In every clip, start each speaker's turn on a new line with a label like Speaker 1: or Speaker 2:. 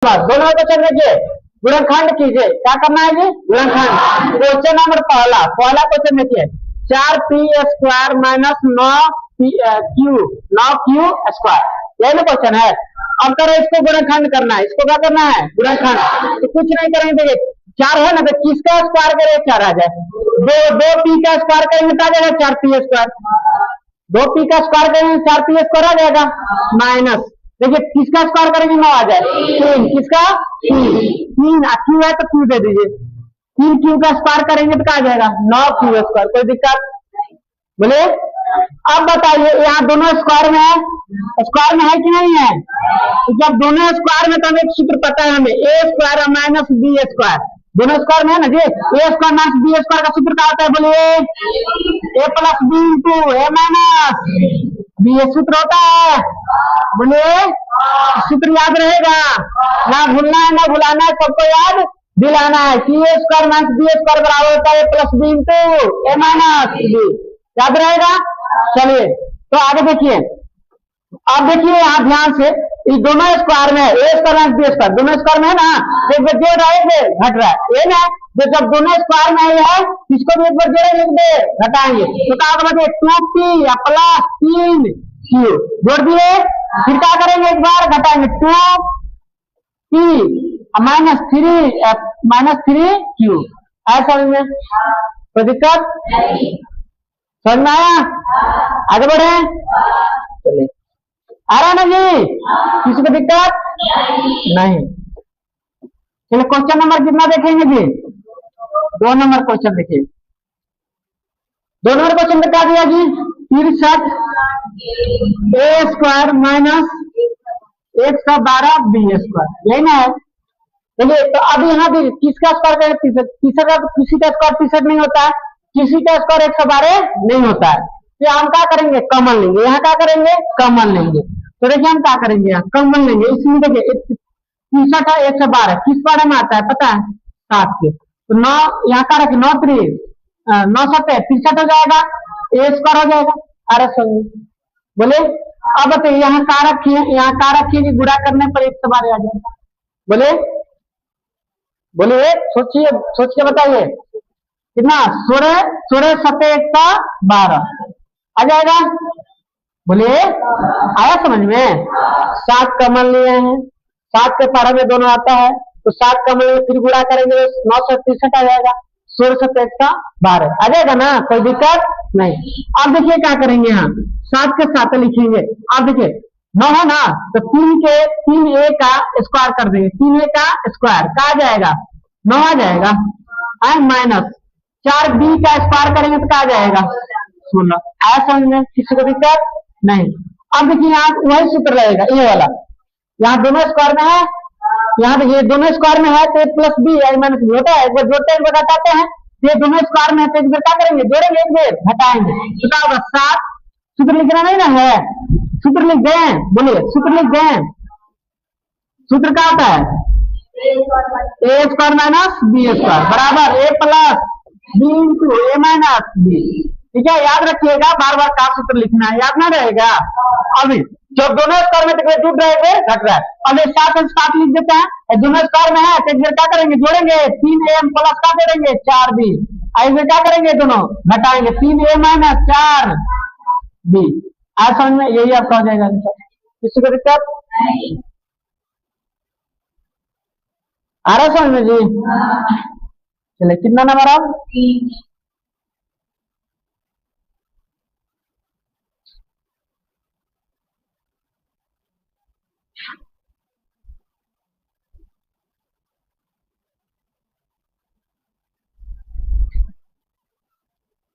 Speaker 1: Plus, दोनों में question देखिए, गुणनखंड कीजिए। क्या करना है जी? गुणनखंड। क्वेश्चन नंबर पहला क्वेश्चन देखिए, 4p² माइनस 9q स्क्वायर, यही ना क्वेश्चन है। अब करो इसको गुणनखंड करना है, इसको क्या करना है? गुणनखंड। तो कुछ नहीं करेंगे, देखिए 4 है ना, तो किसका स्क्वायर करें? 4 आ जाए। दो पी का स्क्वायर करेंगे तो आ जाएगा 4p²। 2p का स्क्वायर करेंगे 4p² आ जाएगा, माइनस देखिए किसका स्क्वायर करेंगे? 9 आ जाए। 3 किसका? 3 क्यू है तो क्यू दे दीजिए, 3q का स्क्वायर करेंगे तो क्या आ जाएगा? 9q²। कोई दिक्कत? बोले अब बताइए, यहाँ दोनों स्क्वायर में है, स्क्वायर में है कि नहीं है? तो जब दोनों स्क्वायर में, तो हमें एक सूत्र पता है, हमें a² माइनस b², दोनों स्क्वायर में है ना जी। a² माइनस b² का सूत्र क्या होता है? बोलिए a plus b into a minus b, ये सूत्र होता है। बोलिए सूत्र याद रहेगा, ना भूलना है ना भुलाना है, सबको याद दिलाना है कि a² माइनस b² बराबर होता है a plus b into a minus b, याद रहेगा। चलिए तो आगे देखिए, अब देखिए यहाँ ध्यान से, ये दोनों स्क्वायर में है, a² माइनस b², दोनों स्क्वायर में है ना, एक बार जोड़ रहा है, एक घट रहा है, ये ना। तो जब दोनों स्क्वायर में है, इसको भी एक बार जोड़ेंगे, एक बार घटाएंगे, तो क्या होगा? 2p या प्लस 3q जोड़ दिए, फिर क्या करेंगे? एक बार घटाएंगे, 2p माइनस 3q। ऐसा समझ में? कोई दिक्कत? समझ में आया? आगे बढ़े, चलिए आ रहा ना जी, किसी को दिक्कत नहीं? चलिए क्वेश्चन नंबर कितना देखेंगे जी? 2 नंबर क्वेश्चन देखिए। 2 नंबर क्वेश्चन में क्या दिया जी? 63 a² माइनस 112b², यही ना है। चलिए तो अब यहाँ भी किसका स्क्वायर करें? 63, किसी का स्क्वायर 63 नहीं होता है, किसी का स्क्वायर 112 नहीं होता है। तो हम क्या करेंगे? कॉमन लेंगे। यहाँ क्या करेंगे? कॉमन लेंगे। तो देखिए हम क्या करेंगे? यहाँ कॉमन लेंगे। इसमें देखिए 63 है, 112 किस बारे में आता है पता है? 7 के। तो 9 यहाँ का रखिए, 9 3 9 7 63 हो जाएगा, a² हो जाएगा। अरे सही बोले। अब बताइए यहाँ का रखिए, यहाँ का रखिए कि गुणा करने पर 112 आ जाएगा। बोले बोलिए, सोचिए, सोच के बताइए कितना? 16 16 7 112 आ जाएगा। बोलिए आया समझ में? 7 कॉमन लिए हैं, 7 के पारा में दोनों आता है, तो 7 कॉमन लिए, फिर गुणा करेंगे 9 से 63 आ जाएगा, 16 से 112 आ जाएगा ना, कोई दिक्कत नहीं। अब देखिए क्या करेंगे, यहाँ 7 के 7 लिखेंगे। अब देखिए 9 है ना, तो 3a का स्क्वायर कर देंगे, 3a का स्क्वायर क्या आ जाएगा? 9 आ जाएगा, माइनस 4b का स्क्वायर करेंगे तो क्या आ जाएगा? 16। आया समझ में? किसी को दिक्कत नहीं? अब देखिए यहाँ वही सूत्र रहेगा, ये वाला, यहाँ दोनों स्क्वायर में है, यहाँ देखिए दोनों स्क्वायर में है तो a plus b minus b होता है, एक बार जोड़ते हैं एक बार घटाते हैं, ये दोनों स्क्वायर में है तो एक बार क्या करेंगे? जोड़ेंगे, एक बार घटाएंगे, तो क्या होगा? 7। सूत्र लिखना नहीं ना है, सूत्र लिख दें। बोलिए सूत्र लिख दें। सूत्र क्या होता है? a² माइनस b² बराबर a plus b into a minus b। ठीक है, याद रखिएगा, बार बार का सूत्र लिखना है, याद ना रहेगा। अभी जब दोनों स्क्वायर में तो जुड़ रहे थे, घट रहा है, अब 7 लिख देते हैं, दोनों स्क्वायर में है तो एक बार क्या करेंगे? जोड़ेंगे, 3a प्लस क्या जोड़ेंगे? 4b। ऐसे क्या करेंगे? दोनों घटाएंगे, 3a माइनस 4b। आज समझ में? यही आपका हो जाएगा। किसी को दिक्कत आ रहा समझ में जी? चलिए कितना नंबर अब?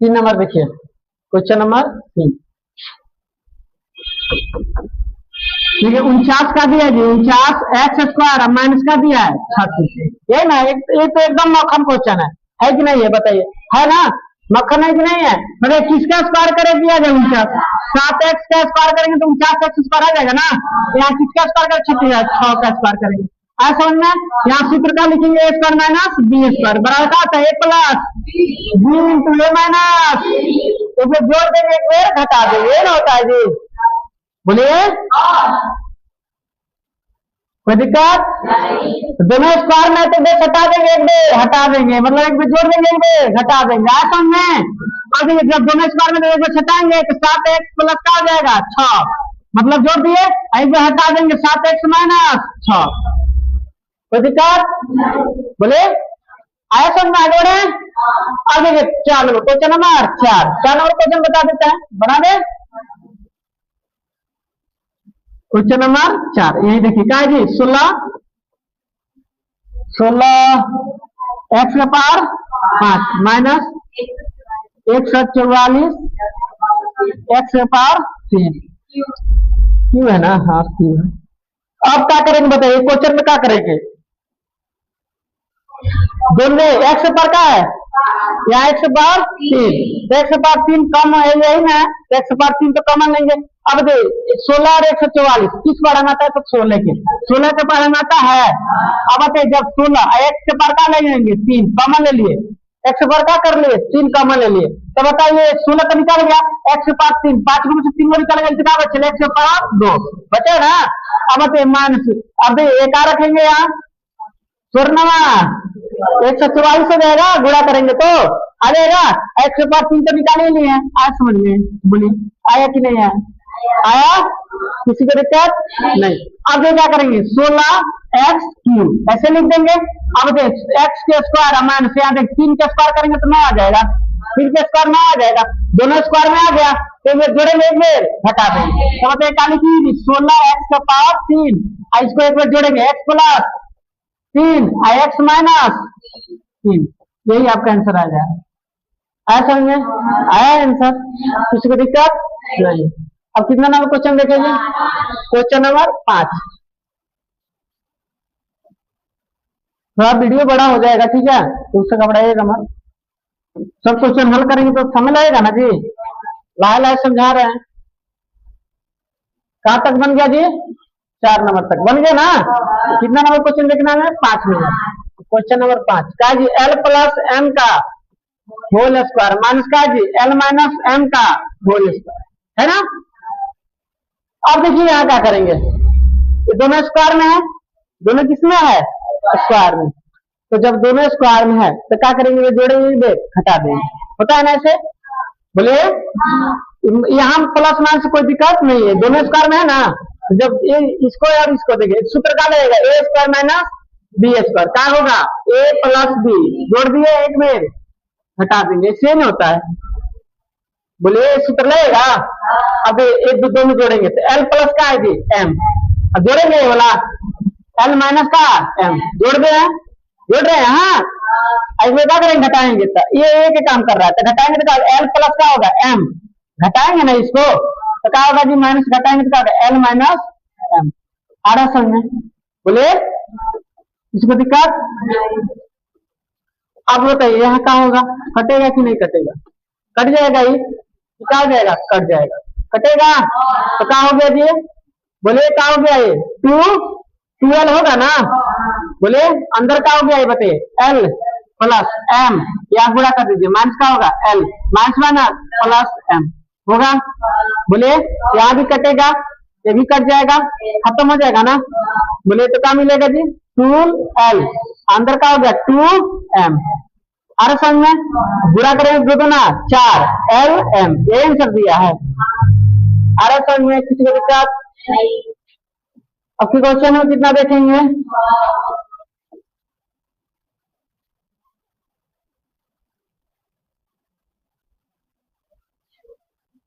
Speaker 1: 3 नंबर देखिए, क्वेश्चन नंबर 3। ठीक है, 49 का दिया जी, 49 x² माइनस का दिया है 36, ये ना, ये तो एकदम मक्खन क्वेश्चन है कि नहीं? है बताइए, है ना? मक्खन है कि नहीं है? मतलब किसका स्क्वायर करे दिया जाए? 49, 7x का स्क्वायर करेंगे तो 49x² आ जाएगा ना। यहाँ किसका स्क्वायर करे? 36, 6 का स्क्वायर करेंगे। आज समझ में? यहाँ सूत्र का लिखेंगे a² माइनस b² बराबर क्या होता है? a plus b into a minus, तो फिर जोड़ देंगे, एक बार घटा देंगे, ये ना होता है जी। बोलिए कोई दिक्कत? दोनों स्क्वायर में तो बेस हटा देंगे, एक बेस हटा देंगे, मतलब एक बेस जोड़ देंगे, एक बेस हटा देंगे। आ समझ में? और जब दोनों स्क्वायर में तो एक बेस हटाएंगे तो 7x प्लस का हो जाएगा 6, मतलब जोड़ दिए, एक बेस हटा देंगे 7x माइनस 6। कोई दिक्कत? बोले आया समझ में? आगे बढ़े आगे। 4 number question number 4 number question बता देते हैं, बना दे। क्वेश्चन नंबर 4 यही देखिए क्या है जी, 16 एक्स का पावर 5 माइनस 144 एक्स का पावर 3 क्यों है ना? हाँ क्यों है। अब क्या करेंगे बताइए, क्वेश्चन में क्या करेंगे? दोनों एक्स पर क्या है, या एक्स पावर 3, एक्स पावर 3 कम है यही ना, एक्स पावर 3 तो कॉमन लेंगे। अब दे 16 और 144 किस बारे में आता है? तो 16 के बारे में आता है। अब आते जब 16 एक्स के पार का ले लेंगे 3 कॉमन ले लिए, एक्स पर क्या कर लिए 3 कॉमन ले लिए, तो बताइए 16 का निकाल गया, एक्स पावर 3 5 में से 3 निकाल गया, कितना बचे? एक्स पावर 2 बचे ना। अब आते माइनस, अब एक आ रखेंगे यहाँ स्वर्णमा 144 हो जाएगा, गुणा करेंगे तो आ जाएगा। एक्स पावर 3 तो निकाल ही लिए हैं। आज समझ में बोलिए आया कि नहीं आया? आया? किसी को दिक्कत नहीं। अब ये क्या करेंगे 16x क्यूब ऐसे लिख देंगे। अब देख x के स्क्वायर माइनस यहाँ देख 3 के स्क्वायर करेंगे तो 9 आ जाएगा, 3 के स्क्वायर 9 आ जाएगा, दोनों स्क्वायर में आ गया तो ये जोड़ेंगे एक बार घटा देंगे, तो मतलब क्या लिखी 16x का पावर 3, इसको एक बार जोड़ेंगे x प्लस 3 x माइनस 3, यही आपका आंसर आ जाएगा। आया समझ में? आया आंसर? किसी को दिक्कत नहीं। अब कितना नंबर क्वेश्चन देखेंगे? Question number 5। थोड़ा वीडियो बड़ा हो जाएगा, ठीक है, तो उससे घबराइएगा मत। सब क्वेश्चन हल करेंगे तो समय लगेगा ना जी, लाए लाए समझा रहे हैं। कहां तक बन गया जी? 4 नंबर तक बन गया ना। कितना नंबर क्वेश्चन देखना है? 5 नंबर। क्वेश्चन नंबर 5 का जी एल प्लस एम का होल स्क्वायर माइनस का जी एल माइनस एम का होल स्क्वायर, है ना। अब देखिए यहाँ क्या करेंगे, ये दोनों स्क्वायर में है, दोनों किसमें है? स्क्वायर में। तो जब दोनों स्क्वायर में है तो क्या करेंगे, जोड़ेंगे घटा देंगे, होता है ना ऐसे। बोलिए यहाँ प्लस माइनस से कोई दिक्कत नहीं है, दोनों स्क्वायर में है ना। जब ये इसको और इसको देखिए सूत्र क्या लगेगा, ए स्क्वायर माइनस बी स्क्वायर, क्या होगा ए प्लस बी, जोड़ दिए एक में घटा देंगे, सेम होता है। बोलिए सूत्र लगेगा। अब एक दो में जोड़ेंगे तो एल प्लस का है जी एम, अब जोड़ेंगे वाला एल माइनस का एम, जोड़ रहे हैं हाँ। इसमें क्या करेंगे घटाएंगे, तो ये एक काम कर रहा है तो घटाएंगे तो एल प्लस का होगा एम, घटाएंगे ना इसको तो क्या होगा जी माइनस, घटाएंगे तो क्या होगा एल माइनस एम। आ रहा समझ में? बोलिए इसको दिक्कत। अब बताइए यहाँ क्या होगा, कटेगा कि नहीं कटेगा? कट जाएगा, ये क्या हो जाएगा? कट जाएगा, कटेगा तो क्या हो गया जी? बोले क्या हो गया ये 2l होगा ना। बोले अंदर क्या हो गया ये बताइए, एल प्लस एम, या गुणा कर दीजिए, माइनस का होगा L minus minus plus M होगा। बोले यहाँ भी कटेगा, ये भी कट जाएगा, खत्म हो जाएगा ना। बोले तो क्या मिलेगा जी 2l, अंदर का हो गया 2m। अरे समझ में? बुरा करेंगे दो ना 4lm, ये आंसर दिया है। अरे समझ में? किसी को दिक्कत? अब क्वेश्चन में कितना देखेंगे?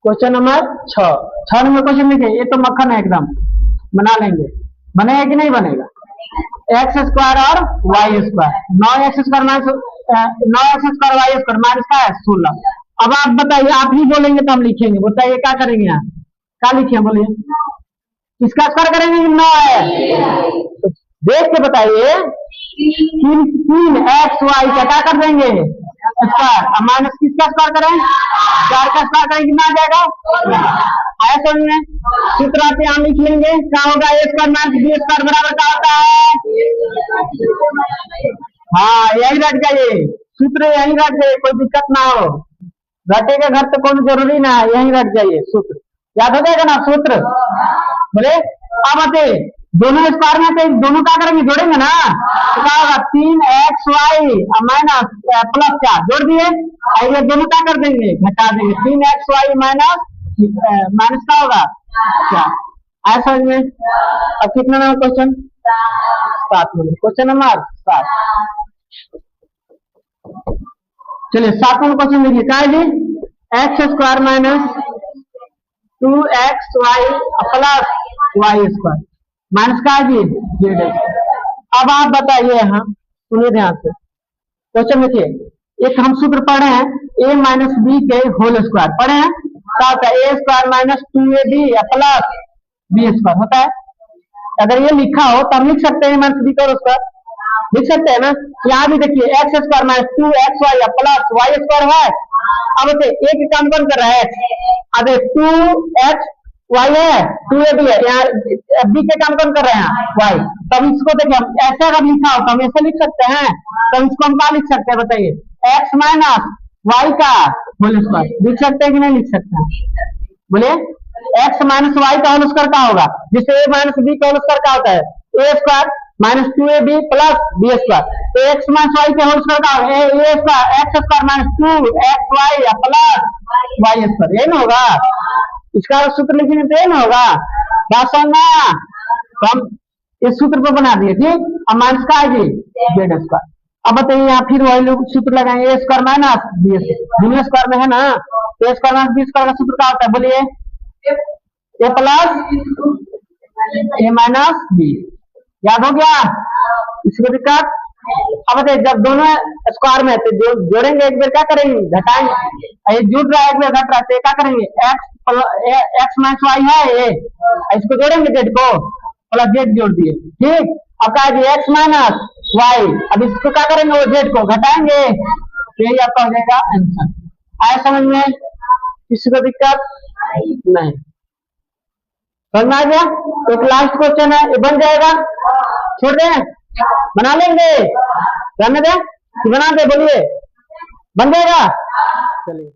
Speaker 1: क्वेश्चन नंबर 6 नंबर क्वेश्चन देखिए, ये तो मक्खन है एकदम, बना लेंगे। बनेगा कि नहीं बनेगा? एक्स स्क्वायर और Y square, 9x square minus 9x square Y square minus का है 16। अब आप बताइए, आप ही बोलेंगे तो हम लिखेंगे, बताइए क्या करेंगे यहाँ, क्या लिखे बोलिए? किसका स्क्वायर करेंगे? 9 है तो देख के बताइए, 3x y का क्या कर देंगे स्क्वायर, अब माइनस किसका स्क्वायर करें? 4 का स्क्वायर करेंगे, कितना आ जाएगा? आया समझ में? सूत्र आप यहाँ लिख लेंगे, क्या होगा ए स्क्वायर माइनस बी स्क्वायर बराबर क्या होता है? हाँ यही रट जाइए, सूत्र यही रट जाइए, कोई दिक्कत ना हो। घटेगा घर तो कोई जरूरी ना है, यही रट जाइए, सूत्र याद हो जाएगा ना सूत्र। बोले अब आते दोनों स्क्वायर में तो दोनों क्या करेंगे, जोड़ेंगे ना, तो क्या होगा 3xy माइनस प्लस 4 जोड़ दिए, ये दोनों क्या कर देंगे, घटा देंगे, 3xy माइनस माइनस क्या होगा 4। आया समझ में। अब कितना number question, 7 number question number 7। चलिए 7 नंबर क्वेश्चन देखिए, क्या है जी, x square minus 2xy plus Y square minus का है जी जेड। अब आप बताइए, यहाँ सुनिए ध्यान से, क्वेश्चन देखिए, एक हम सूत्र पढ़े हैं, a माइनस बी के होल स्क्वायर पढ़े हैं, क्या होता है, a square minus 2ab plus B square होता है। अगर ये लिखा हो तो हम लिख सकते हैं माइनस बी का होल स्क्वायर, लिख सकते हैं ना। यहाँ भी देखिए X square minus 2xy plus Y square है। अब देखिए एक काम कौन कर रहा है, अब 2xy है 2ab है, यहाँ बी के काम कौन कर रहे हैं y, तब इसको देखिए हम ऐसा अगर लिखा हो तो हम ऐसे लिख सकते हैं, तो इसको हम क्या लिख सकते हैं बताइए, x माइनस वाई का होल स्क्वायर लिख सकते हैं कि नहीं लिख सकते हैं, बोलिए। x माइनस वाई का होल स्क्वायर क्या होगा, जिससे a माइनस बी का होल स्क्वायर क्या होता है, a square minus 2ab plus B square, तो x माइनस वाई के होल स्क्वायर का a square X square minus 2xy plus Y square, यही ना होगा, इसका सूत्र लिखेंगे तो ये ना होगा, बात समझना। तो हम इस सूत्र को बना दिए, ठीक। अब माइनस का है जी जेड स्क्वायर। अब बताइए यहाँ फिर वही लोग सूत्र लगाएंगे, ए स्क्वायर माइनस बी स्क्वायर में है ना, ए स्क्वायर माइनस बी स्क्वायर का सूत्र क्या होता है, बोलिए, ए प्लस ए माइनस बी, याद हो गया, इसको दिक्कत। अब बताइए जब दोनों स्क्वायर में तो जोड़ेंगे, एक बार क्या करेंगे, घटाएंगे, ये जुड़ रहा है एक बार घट रहा है, तो क्या करेंगे, एक्स माइनस वाई है, इसको जोड़ेंगे जेड को, प्लस जेड जोड़ दिए, ठीक। अब क्या है एक्स माइनस वाई, अब इसको क्या करेंगे, वो जेड को घटाएंगे, तो यही आपका हो जाएगा आंसर। आया समझ में, किसी को दिक्कत नहीं, समझ में आ गया। एक लास्ट क्वेश्चन है, ये बन जाएगा, छोड़ दें, बना लेंगे, रहने दें कि बना दे, बोलिए, बन जाएगा, चलिए।